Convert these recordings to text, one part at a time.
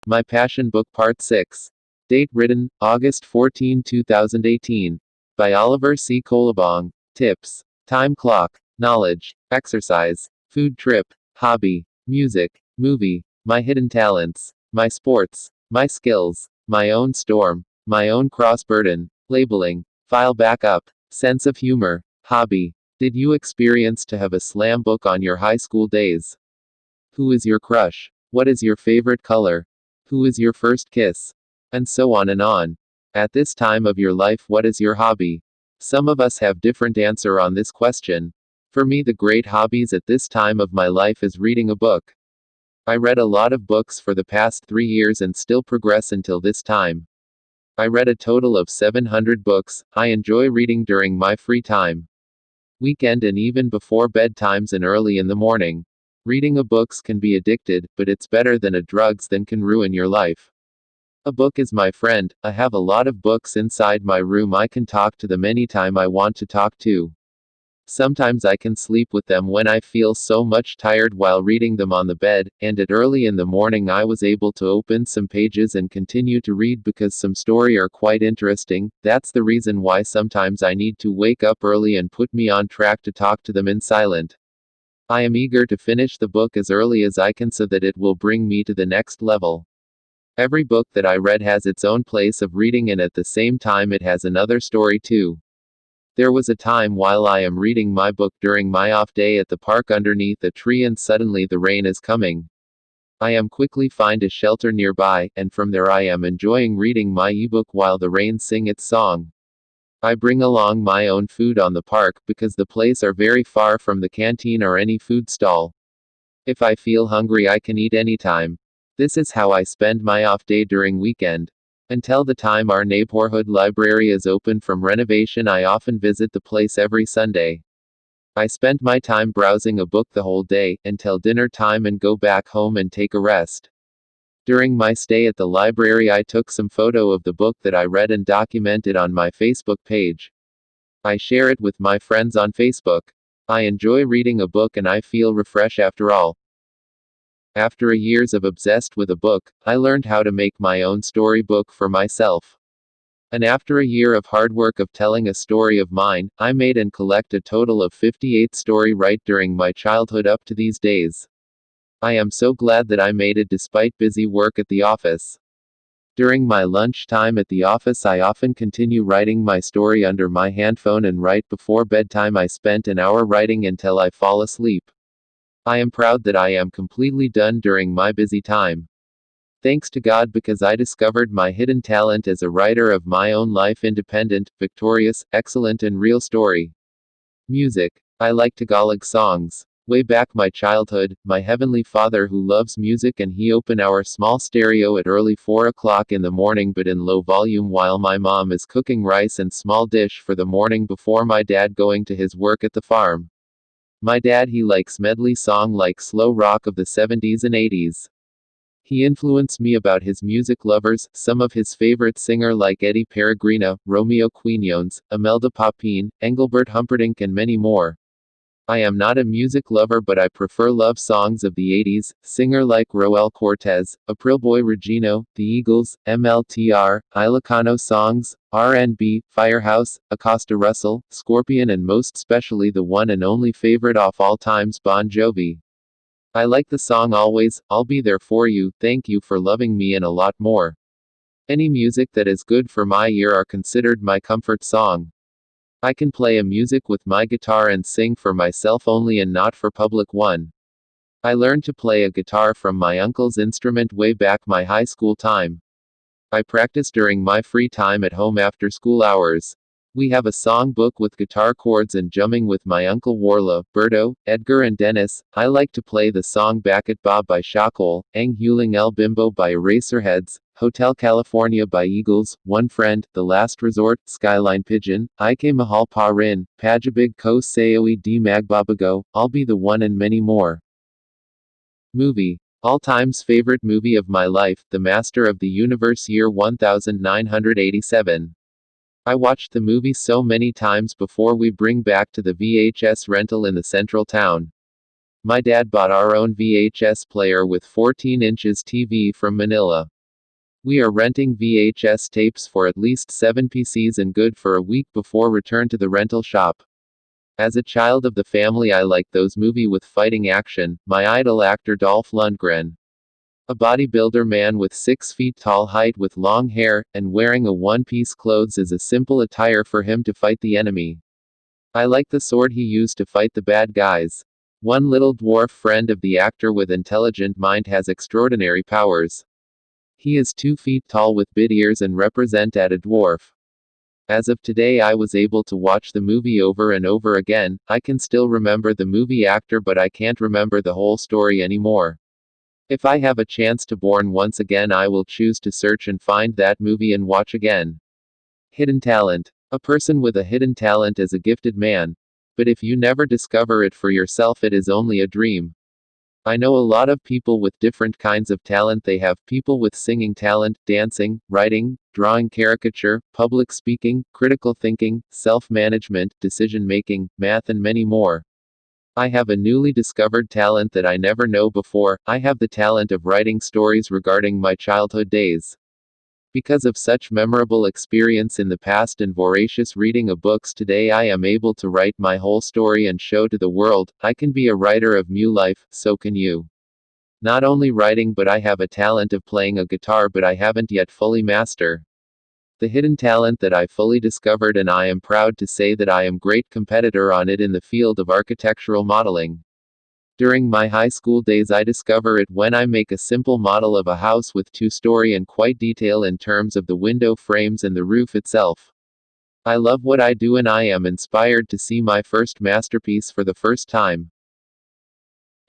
My Passion Book Part 6. Date written, August 14, 2018. By Oliver C Colobong. Tips. Time clock. Knowledge. Exercise. Food trip. Hobby. Music. Movie. My hidden talents. My sports. My skills. My own storm. My own cross burden. Labeling. File backup. Sense of humor. Hobby. Did you experience to have a slam book on your high school days? Who is your crush? What is your favorite color? Who is your first kiss? And so on and on. At this time of your life, what is your hobby? Some of us have different answer on this question. For me, the great hobbies at this time of my life is reading a book. I read a lot of books for the past 3 years and still progress until this time. I read a total of 700 books. I enjoy reading during my free time. Weekend and even before bedtimes and early in the morning. Reading a books can be addicted, but it's better than a drugs that can ruin your life. A book is my friend. I have a lot of books inside my room. I can talk to them anytime I want to talk to. Sometimes I can sleep with them when I feel so much tired while reading them on the bed, and at early in the morning I was able to open some pages and continue to read because some story are quite interesting. That's the reason why sometimes I need to wake up early and put me on track to talk to them in silent. I am eager to finish the book as early as I can so that it will bring me to the next level. Every book that I read has its own place of reading, and at the same time it has another story too. There was a time while I am reading my book during my off day at the park underneath a tree, and suddenly the rain is coming. I am quickly find a shelter nearby, and from there I am enjoying reading my ebook while the rain sing its song. I bring along my own food on the park because the place are very far from the canteen or any food stall. If I feel hungry I can eat anytime. This is how I spend my off day during weekend. Until the time our neighborhood library is open from renovation, I often visit the place every Sunday. I spend my time browsing a book the whole day, until dinner time, and go back home and take a rest. During my stay at the library I took some photo of the book that I read and documented on my Facebook page. I share it with my friends on Facebook. I enjoy reading a book and I feel refreshed after all. After a years of obsessed with a book, I learned how to make my own storybook for myself. And after a year of hard work of telling a story of mine, I made and collect a total of 58 story right during my childhood up to these days. I am so glad that I made it despite busy work at the office. During my lunch time at the office I often continue writing my story under my handphone, and right before bedtime I spent an hour writing until I fall asleep. I am proud that I am completely done during my busy time. Thanks to God, because I discovered my hidden talent as a writer of my own life, independent, victorious, excellent and real story. Music. I like Tagalog songs. Way back my childhood, my heavenly Father who loves music, and he open our small stereo at early 4 o'clock in the morning but in low volume while my mom is cooking rice and small dish for the morning before my dad going to his work at the farm. My dad, he likes medley song like slow rock of the 70s and 80s. He influenced me about his music lovers, some of his favorite singer like Eddie Peregrina, Romeo Quinones, Imelda Papin, Engelbert Humperdinck and many more. I am not a music lover but I prefer love songs of the 80s, singer like Roel Cortez, April Boy Regino, The Eagles, MLTR, Ilocano songs, R&B, Firehouse, Acosta Russell, Scorpion and most specially the one and only favorite of all times, Bon Jovi. I like the song Always, I'll Be There For You, Thank You For Loving Me and a lot more. Any music that is good for my ear are considered my comfort song. I can play a music with my guitar and sing for myself only and not for public one. I learned to play a guitar from my uncle's instrument way back my high school time. I practice during my free time at home after school hours. We have a song book with guitar chords and jumming with my uncle Warla, Berto, Edgar and Dennis. I like to play the song Back at Bob by Shakol, Ang Huling El Bimbo by Eraserheads, Hotel California by Eagles, One Friend, The Last Resort, Skyline Pigeon, Ike Mahal Pa Rin, Pajabig Ko Sayoe Di Magbabago, I'll Be the One and many more. Movie. All times favorite movie of my life, The Master of the Universe, year 1987. I watched the movie so many times before we bring back to the VHS rental in the central town. My dad bought our own VHS player with 14 inches TV from Manila. We are renting VHS tapes for at least 7 PCs and good for a week before return to the rental shop. As a child of the family, I like those movie with fighting action. My idol actor Dolph Lundgren. A bodybuilder man with 6 feet tall height with long hair, and wearing a one-piece clothes is a simple attire for him to fight the enemy. I like the sword he used to fight the bad guys. One little dwarf friend of the actor with intelligent mind has extraordinary powers. He is 2 feet tall with big ears and represent at a dwarf. As of today, I was able to watch the movie over and over again. I can still remember the movie actor, but I can't remember the whole story anymore. If I have a chance to born once again, I will choose to search and find that movie and watch again. Hidden talent. A person with a hidden talent is a gifted man. But if you never discover it for yourself, it is only a dream. I know a lot of people with different kinds of talent. They have people with singing talent, dancing, writing, drawing, caricature, public speaking, critical thinking, self-management, decision-making, math, and many more. I have a newly discovered talent that I never know before. I have the talent of writing stories regarding my childhood days. Because of such memorable experience in the past and voracious reading of books today, I am able to write my whole story and show to the world, I can be a writer of new life, so can you. Not only writing, but I have a talent of playing a guitar, but I haven't yet fully master the hidden talent that I fully discovered, and I am proud to say that I am great competitor on it in the field of architectural modeling. During my high school days, I discover it when I make a simple model of a house with 2-story and quite detail in terms of the window frames and the roof itself. I love what I do and I am inspired to see my first masterpiece for the first time.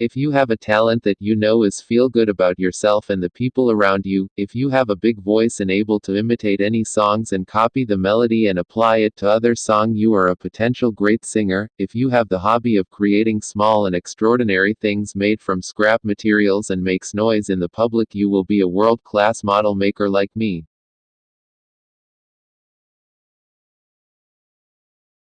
If you have a talent that you know is feel good about yourself and the people around you, if you have a big voice and able to imitate any songs and copy the melody and apply it to other song, you are a potential great singer. If you have the hobby of creating small and extraordinary things made from scrap materials and makes noise in the public, you will be a world-class model maker like me.